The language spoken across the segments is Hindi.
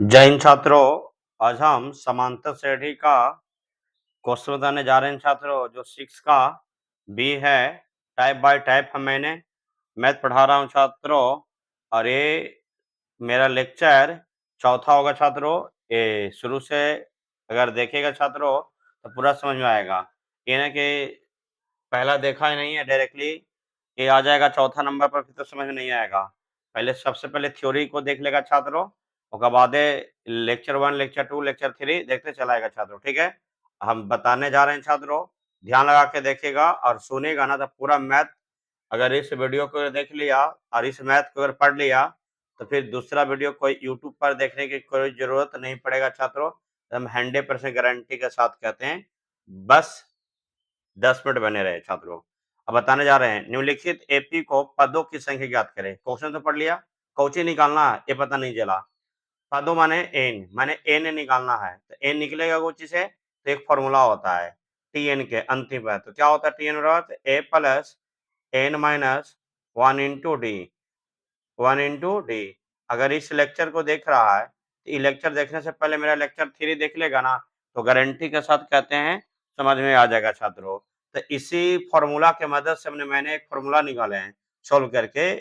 जय हिंद छात्रों। आज हम समांतर श्रेणी का क्वेश्चन बताने जा रहे हैं छात्रों, जो 6 का बी है। टाइप बाय टाइप मैंने मैथ पढ़ा रहा हूँ छात्रों, और ये मेरा लेक्चर चौथा होगा छात्रों। ये शुरू से अगर देखेगा छात्रों तो पूरा समझ में आएगा। ये ना कि पहला देखा ही नहीं है डायरेक्टली ये आ जाएगा चौथा नंबर पर, फिर तो समझ में नहीं आएगा। पहले सबसे पहले थ्योरी को देख लेगा छात्रों, उसके बाद लेक्चर 1, लेक्चर 2, लेक्चर 3 देखते चलाएगा छात्रों। ठीक है, हम बताने जा रहे हैं छात्रों, ध्यान लगा के देखिएगा और सुनेगा ना तो पूरा मैथ अगर इस वीडियो को देख लिया और इस मैथ को अगर पढ़ लिया तो फिर दूसरा वीडियो कोई यूट्यूब पर देखने की कोई जरूरत नहीं पड़ेगा छात्रों। हम 100% गारंटी के साथ कहते हैं, बस 10 मिनट बने रहे छात्रों। अब बताने जा रहे हैं, निम्नलिखित एपी को पदों की संख्या ज्ञात करें। क्वेश्चन तो पढ़ लिया, कौची निकालना है ये पता नहीं चला। पदों माने एन निकालना है, तो एन निकलेगा कौची से, तो एक फॉर्मूला होता है टी एन के अंतिम पर। तो क्या होता है टी एन बराबर a plus n minus 1 into d. अगर इस लेक्चर को देख रहा है तो ये लेक्चर देखने से पहले मेरा लेक्चर 3 देख लेगा ना, तो गारंटी के साथ कहते हैं समझ में आ जाएगा छात्रों। तो इसी फॉर्मूला के मदद से मैंने एक फॉर्मूला निकाले हैं सोल्व करके।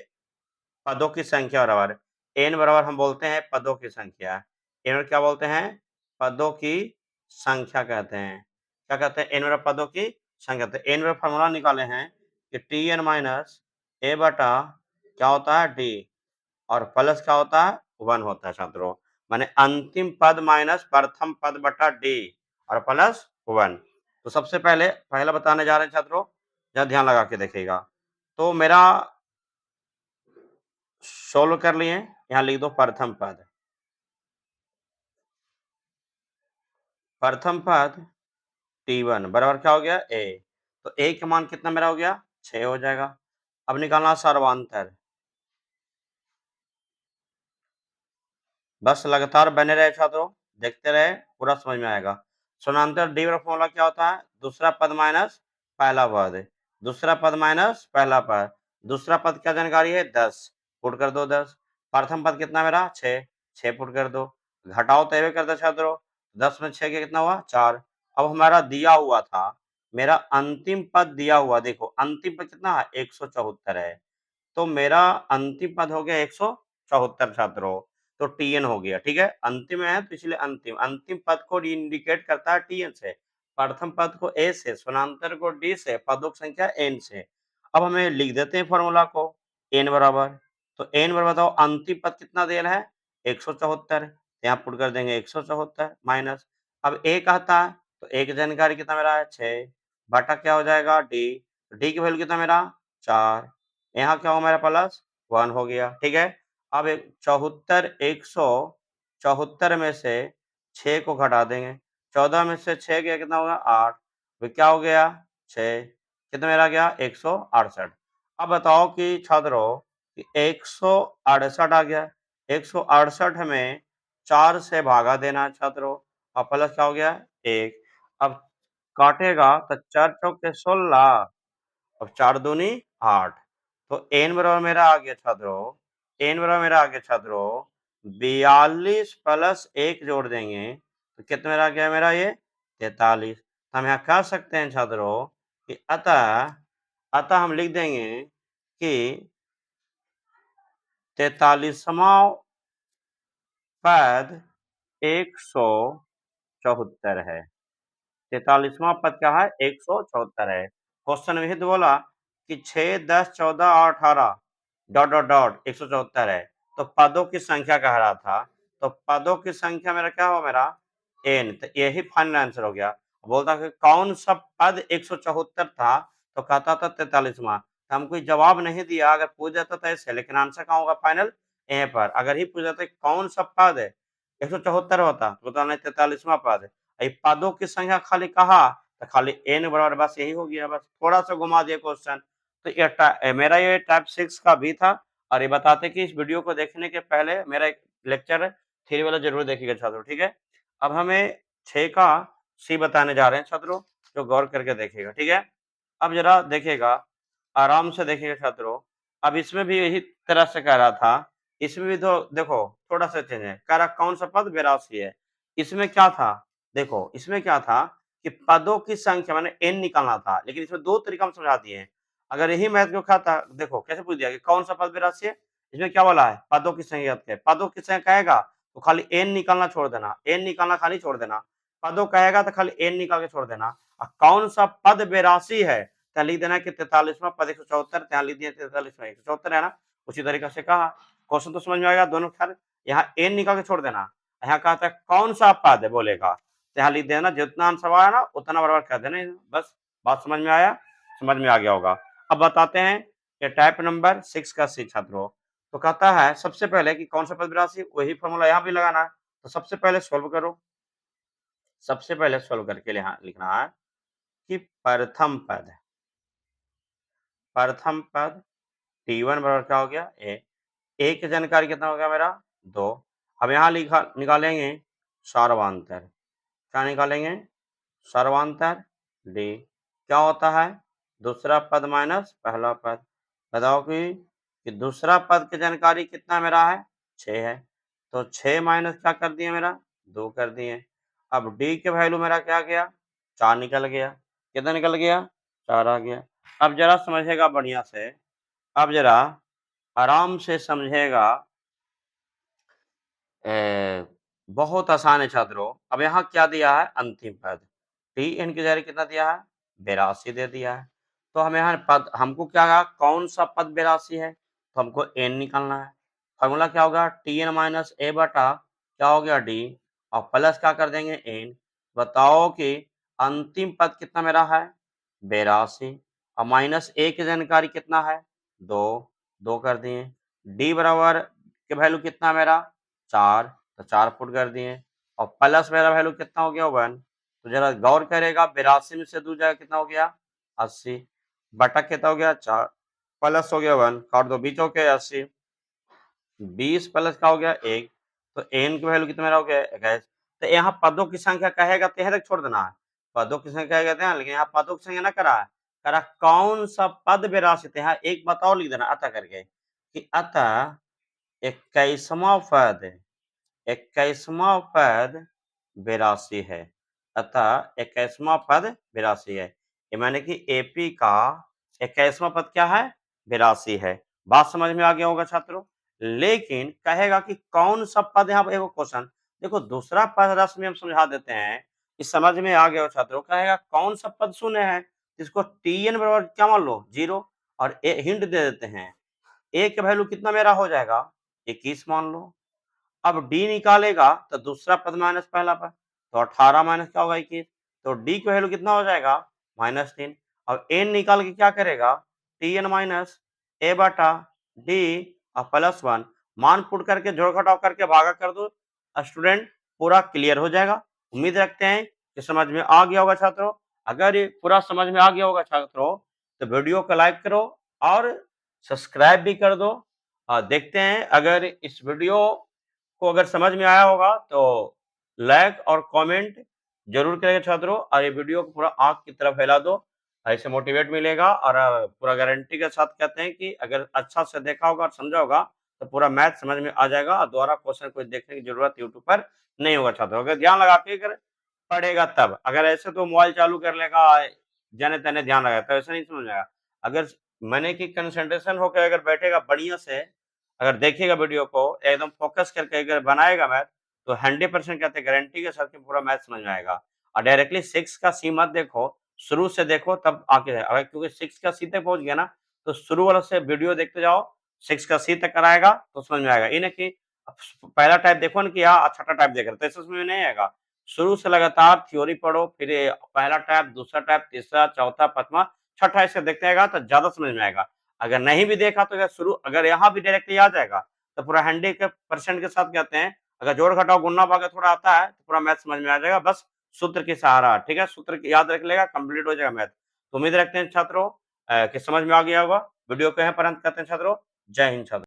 पदों की संख्या बराबर एन बराबर हम बोलते हैं पदों की संख्या। एन क्या बोलते हैं, पदों की संख्या कहते हैं। क्या कहते हैं, एन बराबर पदों की संख्या। तो एन बराबर फॉर्मूला निकाले हैं कि टी एन माइनस ए बटा क्या होता है डी, और प्लस क्या होता है 1 होता है छात्रों। माने अंतिम पद माइनस प्रथम पद बटा डी और प्लस 1। तो सबसे पहला बताने जा रहे हैं छात्रों, जरा ध्यान लगा के देखिएगा। तो मेरा सोल्व कर लिए, यहाँ लिख दो प्रथम पद। प्रथम पद T1 बराबर क्या हो गया ए। तो ए का मान कितना मेरा हो गया 6 हो जाएगा। अब निकालना सर्वांतर, बस लगातार बने रहे छात्रों, देखते रहे पूरा समझ में आएगा। समांतर डी का फॉर्मूला क्या होता है, दूसरा पद माइनस पहला पद, दूसरा पद माइनस पहला पद। दूसरा पद क्या जानकारी है 10, पुट कर दो 10। प्रथम पद कितना मेरा 6 पुट कर दो। घटाओ तो कर दो छात्रों, 10 में 6 के कितना हुआ 4। अब हमारा दिया हुआ था, मेरा अंतिम पद दिया हुआ, देखो अंतिम पद कितना है 174 है। तो मेरा अंतिम पद हो गया 174 छात्रों, तो टीएन हो गया। ठीक है, अंतिम है तो इसलिए अंतिम अंतिम पद को इंडिकेट करता है टीएन से, प्रथम पद को ए से, समानांतर को डी से, पदों की संख्या एन से। अब हमें लिख देते हैं फॉर्मूला को, एन बराबर, तो एन बराबर बताओ अंतिम पद कितना दिया है 174, यहाँ पुट कर देंगे 174 माइनस। अब ए कहता है तो ए की जानकारी कितना मेरा है 6 बटा क्या हो जाएगा डी, डी की वैल्यू कितना मेरा 4, यहाँ क्या हो मेरा प्लस 1 हो गया। ठीक है, अब 174 में से 6 को घटा देंगे, 14 में से 6 गया कितना होगा 8, फिर क्या हो गया 6, कितना मेरा गया 168। अब बताओ कि छात्रों 168 आ गया, 168 में 4 से भागा देना छात्रों, और प्लस क्या हो गया 1। अब काटेगा तो 4 चौके 16, अब 4 दूनी 8। तो एन बराबर मेरा आ गया छात्रों, एन बराबर मेरा आ गया छात्रों 42 प्लस 1 जोड़ देंगे तो कितना मेरा आ गया मेरा ये 43। तो हम यहाँ कह सकते हैं छात्रों कि अतः अतः हम लिख देंगे कि 43वां पद 174 है। 43वां पद क्या है 174 है। क्वेश्चन में तो बोला कि 6, 10, 14 और 18 डॉट डॉट डॉट 174 है, तो पदों की संख्या कह रहा था। तो पदों की संख्या मेरा क्या हुआ मेरा एन, तो यही फाइनल आंसर हो गया। बोलता कि कौन सा पद 174 था, तो कहता था 43वां। तो हम कोई जवाब नहीं दिया, अगर पूछ जाता था ऐसे, लेकिन आंसर कहाँ होगा फाइनल यहीं पर। अगर ही पूछ जाता कौन सा पद है 174 होता तो बताना 43वां पद है। पदों की संख्या खाली कहा तो खाली एन बराबर, बस यही हो गया, बस थोड़ा सा घुमा दिया क्वेश्चन। तो मेरा ये टाइप 6 का भी था। और ये बताते कि इस वीडियो को देखने के पहले मेरा एक लेक्चर 3 वाला जरूर देखिएगा छात्रों। ठीक है, अब हमें 6 का सी बताने जा रहे हैं छात्रों, जो गौर करके देखिएगा। ठीक है, अब जरा देखिएगा, आराम से देखिएगा छात्रों। अब इसमें भी यही तरह से कह रहा था इसमें भी तो देखो थोड़ा सा चेंज है, कह रहा कौन सा पद 82 है। इसमें क्या था, देखो इसमें क्या था कि पदों की संख्या मैंने n निकालना था, लेकिन इसमें दो तरीका हम समझा दिए हैं। अगर यही मैथ को खाता, देखो कैसे पूछ दिया कि कौन सा पद 82 है, इसमें क्या बोला है पदों की संख्या है, पदों की संख्या कहेगा तो खाली n निकालना छोड़ देना, n निकालना खाली छोड़ देना, पदों कहेगा तो खाली n निकाल के छोड़ देना। कौन सा पद 82 है, तो लिख देना कि 43वां पद 174, यहाँ लिख दिया 43वां 174 है ना। उसी तरीके से कहा, क्वेश्चन तो समझ में आएगा दोनों खैर। यहाँ n निकाल के छोड़ देना, यहाँ कहा था कौन सा पद बोलेगा, तो यहाँ लिख देना जितना आंसर आया ना उतना बराबर कर देना, बस बात समझ में आया, समझ में आ गया होगा। अब बताते हैं कि टाइप नंबर 6 का सी छात्रों, तो कहता है सबसे पहले कि कौन सा पद 82, वही फॉर्मूला यहाँ भी लगाना है। तो सबसे पहले सोल्व करो, सबसे पहले सोल्व करके यहाँ लिखना है कि प्रथम पद t1 बराबर क्या हो गया a की जानकारी कितना हो गया मेरा 2। अब यहाँ निकालेंगे सर्वांतर, क्या निकालेंगे सर्वांतर d, क्या होता है दूसरा पद माइनस पहला पद। बताओ कि दूसरा पद की जानकारी कितना मेरा है 6 है, तो 6 माइनस क्या कर दिए मेरा 2 कर दिए। अब d के वैल्यू मेरा क्या गया 4 निकल गया, कितना निकल गया 4 आ गया। अब जरा समझेगा बढ़िया से, अब जरा आराम से समझेगा, बहुत आसान है छात्रों। अब यहाँ क्या दिया है अंतिम पद, tn की जगह कितना दिया है 82 दे दिया है। तो हमें यहाँ पद हमको क्या कहा कौन सा पद 82 है, तो हमको n निकालना है। फॉर्मूला क्या होगा tn माइनस a बटा क्या हो गया d, और प्लस क्या कर देंगे n। बताओ कि अंतिम पद कितना मेरा है 82, और माइनस a की जानकारी कितना है 2 कर दिए। d बराबर के वैल्यू कितना मेरा 4, तो 4 पुट कर दिए, और प्लस मेरा वैल्यू कितना हो गया 1। तो जरा गौर करेगा 82 में से 2 जाएगा कितना हो गया 80, बटा कितना हो गया 4, प्लस हो गया 1, काट दो बीच हो गया 80, 20 प्लस का हो गया 1, तो n की वैल्यू कितना मेरा हो गया 21। तो यहाँ पदों की संख्या कहेगा तो यहाँ तक छोड़ देना है, पदों की संख्या कहते हैं, लेकिन यहाँ पदों की संख्या ना करा कौन सा पद 82, यहाँ एक बताओ लिख देना अतः करके कि अतः 21वां पद 82 है, अतः 21वां पद 82 है। ये माने कि एपी का 21वां पद क्या है 82 है। बात समझ में आ गया होगा छात्रों। लेकिन कहेगा कि कौन सा पद, यहाँ पर क्वेश्चन देखो दूसरा पद रस में हम समझा देते हैं, इस समझ में आ गया हो छात्रों। कहेगा कौन सा पद शून्य है, इसको tn बराबर क्या मान लो 0, और हिंट दे देते हैं a का वैल्यू कितना मेरा हो जाएगा 21 मान लो। अब d निकालेगा तो दूसरा पद माइनस पहला पद, तो 18 माइनस क्या होगा 21, तो d की वैल्यू कितना हो जाएगा -3। अब n निकाल के क्या करेगा tn माइनस a बटा d और +1, मान पुट करके जोड़ घटाव करके भागा कर दो, स्टूडेंट पूरा क्लियर हो जाएगा। उम्मीद रखते हैं कि समझ में आ गया होगा छात्रों। अगर ये पूरा समझ में आ गया होगा छात्रों तो वीडियो को लाइक करो और सब्सक्राइब भी कर दो। देखते हैं अगर इस वीडियो को अगर समझ में आया होगा तो लाइक और कमेंट जरूर करेंगे छात्रों, और ये वीडियो को पूरा आग की तरफ फैला दो, ऐसे मोटिवेट मिलेगा। और पूरा गारंटी के साथ कहते हैं कि अगर अच्छा से देखा होगा और समझा होगा तो पूरा मैथ समझ में आ जाएगा, और दोबारा क्वेश्चन कोई देखने की जरूरत यूट्यूब पर नहीं होगा छात्रों। अगर ध्यान लगा के अगर पढ़ेगा तब, अगर ऐसे तो मोबाइल चालू कर लेगा जाने तने ध्यान लगा तो ऐसा नहीं समझ आएगा। अगर मैंने की कंसंट्रेशन होकर अगर बैठेगा बढ़िया से, अगर देखिएगा वीडियो को एकदम फोकस करके अगर बनाएगा मैथ, तो 100% कहते हैं गारंटी के साथ कि पूरा मैथ समझ में आएगा। और डायरेक्टली 6 का सी मत देखो, शुरू से देखो तब आके अगर क्योंकि 6 का सी तक पहुंच गया ना तो शुरू वाला से वीडियो देखते जाओ, 6 का सी तक कराएगा तो समझ में आएगा। ये नहीं कि पहला टाइप देखो ना कि यहाँ छठा टाइप देख रहे तो ऐसा समझ में नहीं आएगा। शुरू से लगातार थ्योरी पढ़ो, फिर पहला टाइप, दूसरा टाइप, तीसरा, चौथा, पांचवा, छठा ऐसे देखते आएगा तो ज्यादा समझ में आएगा। अगर नहीं भी देखा तो अगर यहाँ भी डायरेक्टली आ जाएगा तो पूरा 100% के साथ कहते हैं, अगर जोड़ घटाव गुणा भागा थोड़ा आता है तो पूरा मैथ समझ में आ जाएगा, बस सूत्र के सहारा। ठीक है, सूत्र याद रख लेगा, कंप्लीट हो जाएगा मैथ। तो उम्मीद रखते हैं छात्रों कि समझ में आ गया होगा। वीडियो को यहाँ पर अंत करते हैं छात्रों। जय हिंद छात्रों।